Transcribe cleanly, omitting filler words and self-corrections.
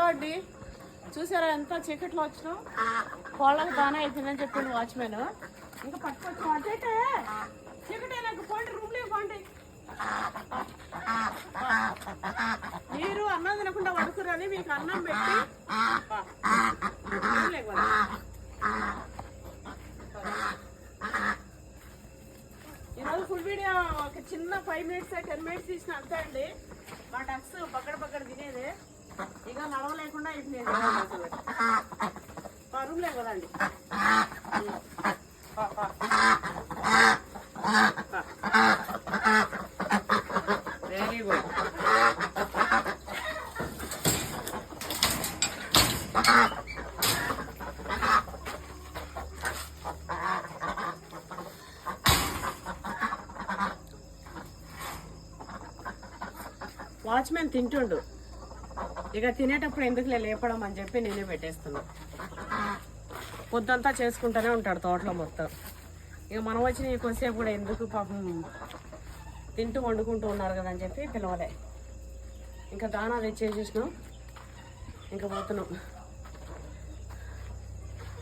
అండి, చూసారా ఎంత చీకట్లో వచ్చినాం. కోళ్ళకి దానా అయిపోయిందని చెప్పింది వాచ్మెన్. ఇంకా పట్టుకొచ్చాం. అంటే చీకటే నాకు పోండి, రూమ్లో పోండి. మీరు అన్నం తినకుండా పడుకురని మీకు అన్నం పెట్టి ఈరోజు ఫుల్ వీడియో ఒక చిన్న 5 minutes 10 minutes తీసిన అంతే అండి. మా డక్స్ పక్కడ తినేది ఇక నడవలేకుండా అయిపోయింది. రూమ్లే కదండి. Very good. వాచ్మెన్ తింటుండు, ఇక తినేటప్పుడు ఎందుకు లేపడం అని చెప్పి నేనే పెట్టేస్తున్నా. పొద్దంతా చేసుకుంటూనే ఉంటాడు తోటలో మొత్తం. ఇక మనం వచ్చిన కొద్దిసేపు కూడా ఎందుకు, పాపం తింటూ వండుకుంటూ ఉన్నారు కదా అని చెప్పి పిలవలే. ఇంకా దానా తెచ్చేసేసినాం, ఇంకా పోతున్నాం.